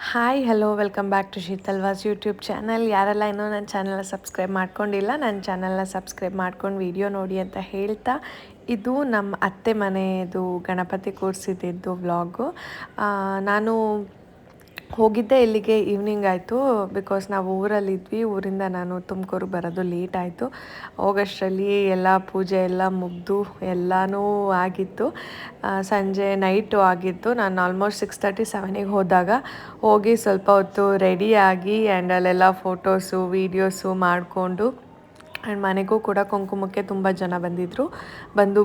Hi hello welcome back to Sheetalvas YouTube channel. ಯಾರೆಲ್ಲ ಇನ್ನೂ ನನ್ನ ಚಾನಲ್ನ ಸಬ್ಸ್ಕ್ರೈಬ್ ಮಾಡ್ಕೊಂಡಿಲ್ಲ, ನನ್ನ ಚಾನಲ್ನ ಸಬ್ಸ್ಕ್ರೈಬ್ ಮಾಡ್ಕೊಂಡು ವಿಡಿಯೋ ನೋಡಿ ಅಂತ ಹೇಳ್ತಾ, ಇದು ನಮ್ಮ ಅತ್ತೆ ಮನೆಯದು ಗಣಪತಿ ಕೂರಿಸಿದ್ದು ವ್ಲಾಗು. ನಾನು ಹೋಗಿದ್ದೆ ಇಲ್ಲಿಗೆ ಈವ್ನಿಂಗ್ ಆಯಿತು, ಬಿಕಾಸ್ ನಾವು ಊರಲ್ಲಿದ್ವಿ. ಊರಿಂದ ನಾನು ತುಮಕೂರು ಬರೋದು ಲೇಟ್ ಆಯಿತು. ಹೋಗೋಷ್ಟರಲ್ಲಿ ಎಲ್ಲ ಪೂಜೆ ಎಲ್ಲ ಮುಗಿದು ಎಲ್ಲನೂ ಆಗಿತ್ತು. ಸಂಜೆ ನೈಟು ಆಗಿತ್ತು. ನಾನು ಆಲ್ಮೋಸ್ಟ್ 6:30-7ಗೆ ಹೋಗಿ ಸ್ವಲ್ಪ ಹೊತ್ತು ರೆಡಿಯಾಗಿ ಆ್ಯಂಡ್ ಅಲ್ಲೆಲ್ಲ ಫೋಟೋಸು ವೀಡಿಯೋಸು ಮಾಡಿಕೊಂಡು, ಆ್ಯಂಡ್ ಮನೆಗೂ ಕೂಡ ಕುಂಕುಮಕ್ಕೆ ತುಂಬ ಜನ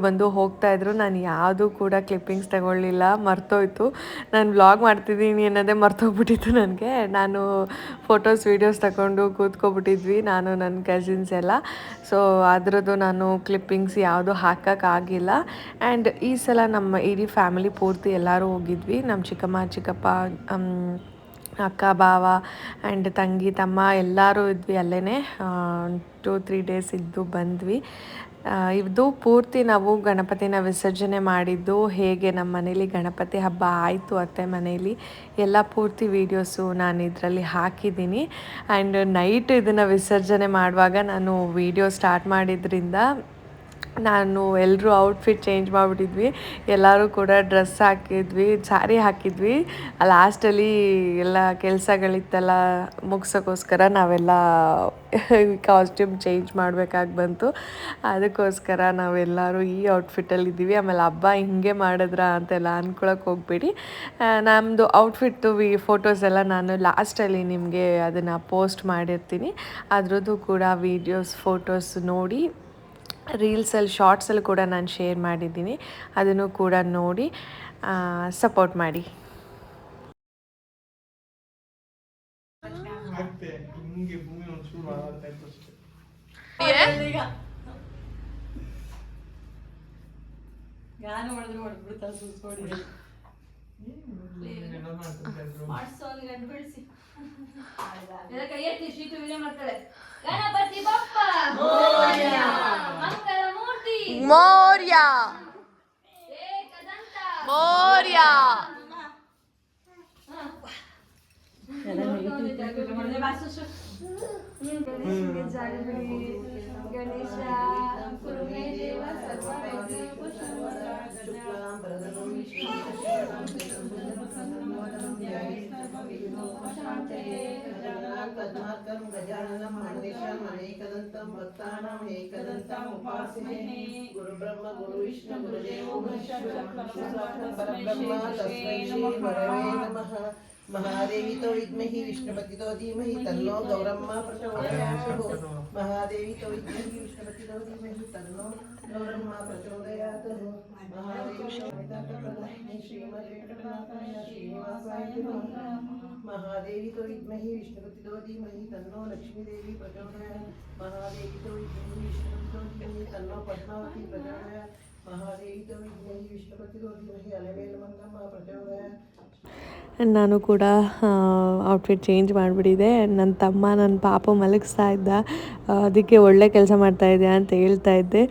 ಬಂದು ಹೋಗ್ತಾಯಿದ್ರು. ನಾನು ಯಾವುದೂ ಕೂಡ ಕ್ಲಿಪ್ಪಿಂಗ್ಸ್ ತಗೊಳ್ಳಿಲ್ಲ, ಮರ್ತೋಯ್ತು. ನಾನು ವ್ಲಾಗ್ ಮಾಡ್ತಿದ್ದೀನಿ ಅನ್ನೋದೇ ಮರ್ತೋಗ್ಬಿಟ್ಟಿತ್ತು ನನಗೆ. ನಾನು ಫೋಟೋಸ್ ವೀಡಿಯೋಸ್ ತಗೊಂಡು ಕೂತ್ಕೊಬಿಟ್ಟಿದ್ವಿ, ನಾನು ನನ್ನ ಕಸಿನ್ಸ್ ಎಲ್ಲ. ಸೊ ಅದರದ್ದು ನಾನು ಕ್ಲಿಪ್ಪಿಂಗ್ಸ್ ಯಾವುದು ಹಾಕೋಕ್ಕಾಗಿಲ್ಲ. ಆ್ಯಂಡ್ ಈ ಸಲ ನಮ್ಮ ಇಡೀ ಫ್ಯಾಮಿಲಿ ಪೂರ್ತಿ ಎಲ್ಲರೂ ಹೋಗಿದ್ವಿ. ನಮ್ಮ ಚಿಕ್ಕಮ್ಮ ಚಿಕ್ಕಪ್ಪ, ಅಕ್ಕ ಬಾವ ಆ್ಯಂಡ್ ತಂಗಿ ತಮ್ಮ ಎಲ್ಲರೂ ಇದ್ವಿ ಅಲ್ಲೇ. 2-3 ಡೇಸ್ ಇದ್ದು ಬಂದ್ವಿ. ಇದು ಪೂರ್ತಿ ನಾವು ಗಣಪತಿನ ವಿಸರ್ಜನೆ ಮಾಡಿದ್ದು ಹೇಗೆ ನಮ್ಮ ಮನೇಲಿ ಗಣಪತಿ ಹಬ್ಬ ಆಯಿತು ಅತ್ತೆ ಮನೇಲಿ ಎಲ್ಲ ಪೂರ್ತಿ ವೀಡಿಯೋಸು ನಾನು ಇದರಲ್ಲಿ ಹಾಕಿದ್ದೀನಿ. ಆ್ಯಂಡ್ ನೈಟ್ ಇದನ್ನು ವಿಸರ್ಜನೆ ಮಾಡುವಾಗ ನಾನು ವೀಡಿಯೋ ಸ್ಟಾರ್ಟ್ ಮಾಡಿದ್ರಿಂದ ನಾನು ಎಲ್ಲರೂ ಔಟ್ಫಿಟ್ ಚೇಂಜ್ ಮಾಡಿಬಿಟ್ಟಿದ್ವಿ. ಎಲ್ಲರೂ ಕೂಡ ಡ್ರೆಸ್ ಹಾಕಿದ್ವಿ, ಸ್ಯಾರಿ ಹಾಕಿದ್ವಿ. ಲಾಸ್ಟಲ್ಲಿ ಎಲ್ಲ ಕೆಲಸಗಳಿತ್ತಲ್ಲ ಮುಗ್ಸೋಕ್ಕೋಸ್ಕರ ನಾವೆಲ್ಲ ಕಾಸ್ಟ್ಯೂಮ್ ಚೇಂಜ್ ಮಾಡಬೇಕಾಗಿ ಬಂತು. ಅದಕ್ಕೋಸ್ಕರ ನಾವೆಲ್ಲರೂ ಈ ಔಟ್ಫಿಟ್ಟಲ್ಲಿದ್ದೀವಿ. ಆಮೇಲೆ ಹಬ್ಬ ಹಿಂಗೆ ಮಾಡಿದ್ರ ಅಂತೆಲ್ಲ ಅಂದ್ಕೊಳಕ್ಕೆ ಹೋಗ್ಬೇಡಿ. ನಮ್ಮದು ಔಟ್ಫಿಟ್ಟು ಫೋಟೋಸ್ ಎಲ್ಲ ನಾನು ಲಾಸ್ಟಲ್ಲಿ ನಿಮಗೆ ಅದನ್ನು ಪೋಸ್ಟ್ ಮಾಡಿರ್ತೀನಿ. ಅದರದ್ದು ಕೂಡ ವೀಡಿಯೋಸ್ ಫೋಟೋಸ್ ನೋಡಿ, ರೀಲ್ಸಲ್ಲಿ ಶಾರ್ಟ್ಸಲ್ಲಿ ಕೂಡ ನಾನು ಶೇರ್ ಮಾಡಿದ್ದೀನಿ, ಅದನ್ನು ಕೂಡ ನೋಡಿ ಸಪೋರ್ಟ್ ಮಾಡಿ. ಗಣಪತಿ ಬಪ್ಪ ಮಂಗಳ ಮೂರ್ತಿ ಮೋರ್ಯ ಏಕದಂತ ಮೋರ್ಯ. ಗಣೇಶ ಕುರುಮೇ ದೇವ ಪದ್ಮಾರ್ಕಂ ಗಜಾನನಂ ಮಹೇಶಂ ಅನೇಕದಂತಂ ಭಕ್ತಾನಾಂ ಏಕದಂತಂ ಉಪಾಸ್ಮಹೇ. ಗುರುಬ್ರಹ್ಮ ಗುರುವಿಷ್ಣು ಗುರುದೇವೋ ಮಹೇಶ್ವರ ಪರಬ್ರಹ್ಮ ತಸ್ಮೈ ಶ್ರೀ ಗುರವೇ ನಮಃ. ಮಹಾದೇವಿತೋ ವಿದ್ಮಹಿ ವಿಷ್ಣುಪತಿತೋ ಧೀಮಹಿ ತನ್ನೋ ಗೌರಮ್ಮ ಪ್ರಚೋದಯಾತ್. ಮಹಾದೇವಿತೋ ವಿದ್ಮಹಿ ವಿಷ್ಣುಪತಿತೋ ಧೀಮಹಿ ತನ್ನೋ ಗೌರಮ್ಮ ಪ್ರಚೋದಯಾತ್. ಮಹಾದೇವಿತೋ ವಿದ್ಮಹಿ ವಿಷ್ಣುಪತಿತೋ ಧೀಮಹಿ ತನ್ನೋ ಲಕ್ಷ್ಮೀದೇವಿ ಪ್ರಚೋದಯಾತ್. ಮಹಾದೇವಿತೋ ವಿದ್ಮಹಿ ವಿಷ್ಣುಪತಿತೋ ಧೀಮಹಿ ತನ್ನೋ ಪದ್ಮಾವತಿ ಪ್ರಚೋದಯಾತ್. ಮಹಾದೇವಿತೋ ವಿದ್ಮಹಿ ವಿಷ್ಣುಪತಿತೋ ಧೀಮಹಿ ಅಲಮೇಲು ಮಂಗಮ್ಮ ಪ್ರಚೋದಯಾತ್. ನಾನು ಕೂಡ ಔಟ್ಫಿಟ್ ಚೇಂಜ್ ಮಾಡಿಬಿಟ್ಟಿದ್ದೆ. ನನ್ನ ತಮ್ಮ ನನ್ನ ಪಾಪ ಮಲಗಿಸ್ತಾ ಇದ್ದ, ಅದಕ್ಕೆ ಒಳ್ಳೆ ಕೆಲಸ ಮಾಡ್ತಾಯಿದ್ದೆ ಅಂತ ಹೇಳ್ತಾ ಇದ್ದೆ.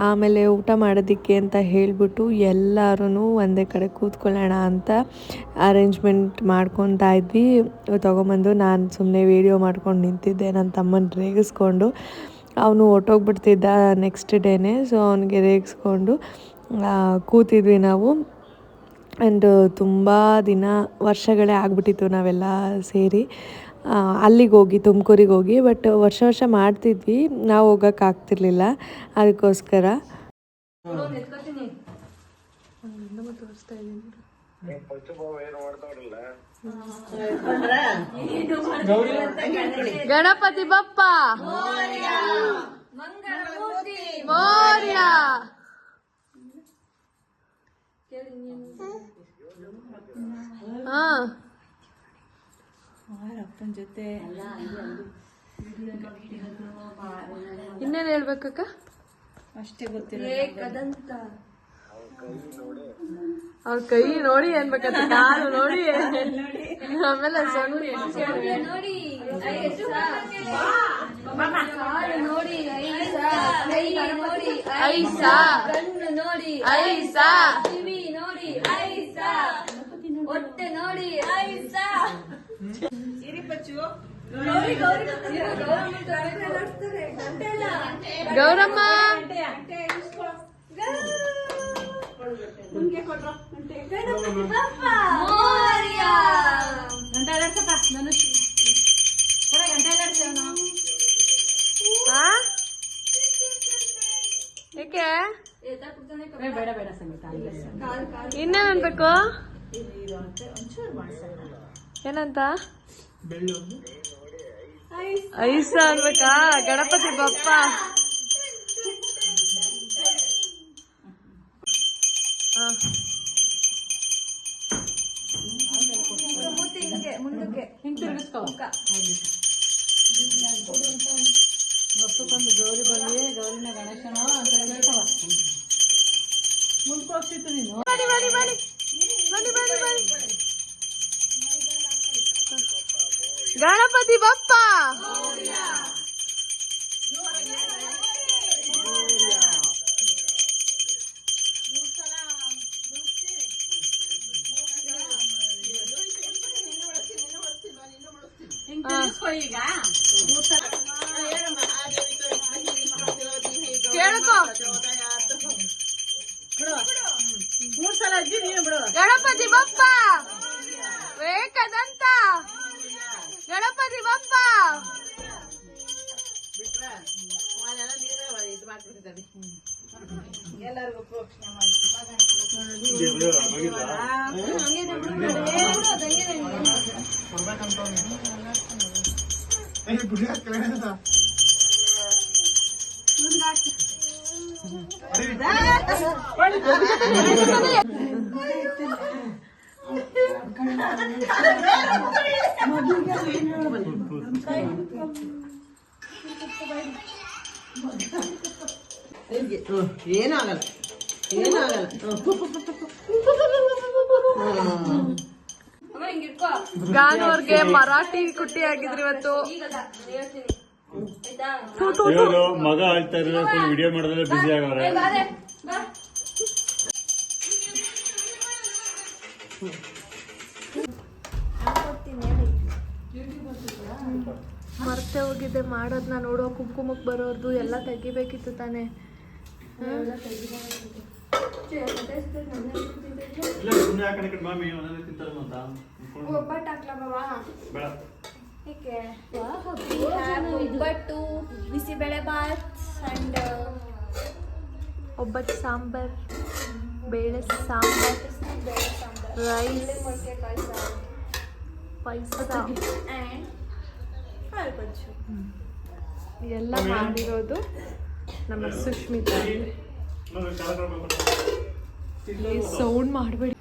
ಆಮೇಲೆ ಊಟ ಮಾಡೋದಕ್ಕೆ ಅಂತ ಹೇಳಿಬಿಟ್ಟು ಎಲ್ಲರೂ ಒಂದೇ ಕಡೆ ಕೂತ್ಕೊಳ್ಳೋಣ ಅಂತ ಅರೇಂಜ್ಮೆಂಟ್ ಮಾಡ್ಕೊತಾ ಇದ್ವಿ. ತೊಗೊಂಬಂದು ನಾನು ಸುಮ್ಮನೆ ವೀಡಿಯೋ ಮಾಡ್ಕೊಂಡು ನಿಂತಿದ್ದೆ, ನನ್ನ ತಮ್ಮನ ರೇಗಿಸ್ಕೊಂಡು. ಅವನು ಹೊರ್ಟೋಗ್ಬಿಡ್ತಿದ್ದ ನೆಕ್ಸ್ಟ್ ಡೇನೇ, ಸೊ ಅವನಿಗೆ ರೇಗಿಸ್ಕೊಂಡು ಕೂತಿದ್ವಿ ನಾವು. ಆ್ಯಂಡ್ ತುಂಬ ವರ್ಷಗಳೇ ಆಗಿಬಿಟ್ಟಿತ್ತು ನಾವೆಲ್ಲ ಸೇರಿ ಅಲ್ಲಿಗೆ ಹೋಗಿ ತುಮಕೂರಿಗೆ ಹೋಗಿ. ಬಟ್ ವರ್ಷ ಮಾಡ್ತಿದ್ವಿ, ನಾವು ಹೋಗೋಕ್ಕಾಗ್ತಿರ್ಲಿಲ್ಲ. ಅದಕ್ಕೋಸ್ಕರ ತೋರಿಸ್ತಾ ಇದ್ದೀನಿ. ಗಣಪತಿ ಬಪ್ಪ ಮಂಗಳ ಮೂರ್ತಿ ಮೋರ್ಯ. ಅಪ್ಪನ ಜೊತೆ ಇನ್ನೇನು ಹೇಳ್ಬೇಕಕ್ಕ? ಅಷ್ಟೇ ಗೊತ್ತಿಲ್ಲ. ಏಕದಂತ ಅವ್ರ ಕೈ ನೋಡಿ ಅನ್ಬೇಕಂತ, ಕಾಲು ನೋಡಿ, ಆಮೇಲೆ ನೋಡಿ ನೋಡಿ ಐಸಾ ಕಣ್ಣು ನೋಡಿ ಐಸಾ ಕಿವಿ ನೋಡಿ ಐಸಾ ಹೊಟ್ಟೆ ನೋಡಿ ಐಸಾ ಗೌರಮ್ಮ ಏಕೆ ಬೇಡ ಬೇಡ ಸಂಗೀತ ಇನ್ನೇನ್ ಅನ್ಬೇಕು ಏನಂತ ಐಸ ಅನ್ಬೇಕಾ ಗಣಪತಿ ಬಪ್ಪ ಹಿಂಗ್ ತಿರುಗಿಸ್ಕೊ ಮತ್ತೊಂದು ಗೌರಿ ಬರಲಿ ಗೌರಿನ ಗಣೇಶನ ಅಂತ ಹೇಳ್ತಾವ ಮುಂದಕ್ಕೆ ಹೋಗ್ತಿತ್ತು ನೀನು ಬನ್ನಿ ಬನ್ನಿ ಬನ್ನಿ ಬನ್ನಿ ಬನ್ನಿ ಬನ್ನಿ ಗಣಪತಿ ಬಪ್ಪ ಹಿಂಗ್ ತಿರುಗಿಸ್ಕೊ ಈಗ ಕೇಳ್ಕೊ ಮೂರ್ ಸಲ ಅಜ್ಜಿ ನೀನು ಬಿಡು ಗಣಪತಿ ಬಪ್ಪ ವೇಕದಂತ ಗಣಪತಿ ಬಪ್ಪ ಎಲ್ಲರಿಗೂ ಪ್ರೋಕ್ಷಣೆ ಏನಾಗಲ್ಲ ಏನಾಗಲ್ಲ ಗಾನು ಅವ್ರಿಗೆ ಮರಾಠಿ ಕುಟ್ಟಿ ಆಗಿದ್ರು ಇವತ್ತು ಇವರು ಮಗ ಆಳ್ತಾ ಇರೋದು ವಿಡಿಯೋ ಮಾಡೋದ್ರೆ ಬಿಸಿ ಆಗವ್ರೆ ಮರ್ತೆ ಹೋಗಿದ್ದೆ ಮಾಡೋದ್ನ ನೋಡೋ ಕುಂಕುಮಕ್ಕೆ ಬರೋದು ಎಲ್ಲ ತೆಗಿಬೇಕಿತ್ತು ತಾನೇ ಒಬ್ಬಟ್ಟು ಹಾಕ್ಲಾ ಬಾವಾ ಬೇಡ ಏಕೆ ಒಬ್ಬಟ್ಟು ಬಿಸಿಬೇಳೆ ಬಾತ್ ಅಂಡ್ ಒಬ್ಬಟ್ಟು ಸಾಂಬಾರ್ ಬೇಳೆ ಸಾಂಬಾರ್ ರೈಸ್ ಮೊಳಕೆಕಾಯಿ ಸಾರು ಪಾಯಸ ಆ್ಯಂಡ್ ಕಾಳು ಬಜ್ಜು ಎಲ್ಲ ಮಾಡಿರೋದು ನಮ್ಮ ಸುಷ್ಮಿತಾ ಸೌಂಡ್ ಮಾಡಬೇಡಿ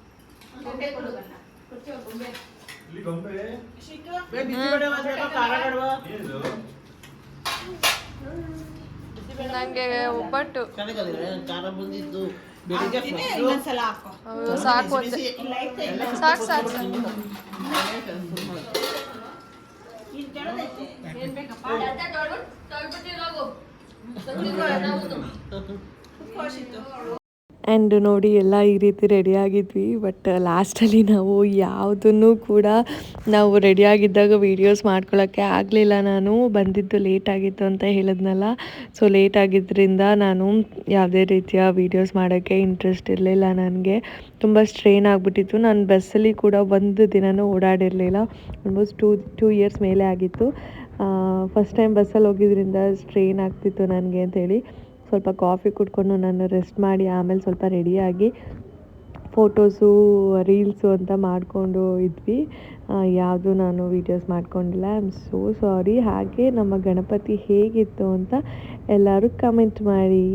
ನಂಗೆ ಒಬ್ಬಟ್ಟು ಖಾರ ಬಂದಿದ್ದು ಸಾಕು ಅಂತೆ ಸಾಕು ಸಾಕು ಆ್ಯಂಡ್ ನೋಡಿ ಎಲ್ಲ ಈ ರೀತಿ ರೆಡಿಯಾಗಿದ್ವಿ ಬಟ್ ಲಾಸ್ಟಲ್ಲಿ ನಾವು ಯಾವುದನ್ನು ಕೂಡ ನಾವು ರೆಡಿಯಾಗಿದ್ದಾಗ ವೀಡಿಯೋಸ್ ಮಾಡ್ಕೊಳ್ಳೋಕ್ಕೆ ಆಗಲಿಲ್ಲ. ನಾನು ಬಂದಿದ್ದು ಲೇಟ್ ಆಗಿತ್ತು ಅಂತ ಹೇಳಿದ್ನಲ್ಲ, ಸೊ ಲೇಟ್ ಆಗಿದ್ದರಿಂದ ನಾನು ಯಾವುದೇ ರೀತಿಯ ವೀಡಿಯೋಸ್ ಮಾಡೋಕ್ಕೆ ಇಂಟ್ರೆಸ್ಟ್ ಇರಲಿಲ್ಲ. ನನಗೆ ತುಂಬ ಸ್ಟ್ರೈನ್ ಆಗಿಬಿಟ್ಟಿತ್ತು. ನಾನು ಬಸ್ಸಲ್ಲಿ ಕೂಡ ಒಂದು ದಿನವೂ ಓಡಾಡಿರಲಿಲ್ಲ. ಆಲ್ಮೋಸ್ಟ್ ಟೂ ಇಯರ್ಸ್ ಮೇಲೆ ಆಗಿತ್ತು. ಫಸ್ಟ್ ಟೈಮ್ ಬಸ್ಸಲ್ಲಿ ಹೋಗಿದ್ರಿಂದ ಸ್ಟ್ರೈನ್ ಆಗ್ತಿತ್ತು ನನಗೆ ಅಂಥೇಳಿ ಸ್ವಲ್ಪ ಕಾಫಿ ಕುಡ್ಕೊಂಡು ನಾನು ರೆಸ್ಟ್ ಮಾಡಿ ಆಮೇಲೆ ಸ್ವಲ್ಪ ರೆಡಿಯಾಗಿ ಫೋಟೋಸು ರೀಲ್ಸು ಅಂತ ಮಾಡಿಕೊಂಡು ಇದ್ವಿ. ಯಾವುದು ನಾನು ವೀಡಿಯೋಸ್ ಮಾಡ್ಕೊಂಡಿಲ್ಲ. I am so sorry. ಹಾಗೆ ನಮ್ಮ ಗಣಪತಿ ಹೇಗಿತ್ತು ಅಂತ ಎಲ್ಲರೂ ಕಮೆಂಟ್ ಮಾಡಿ.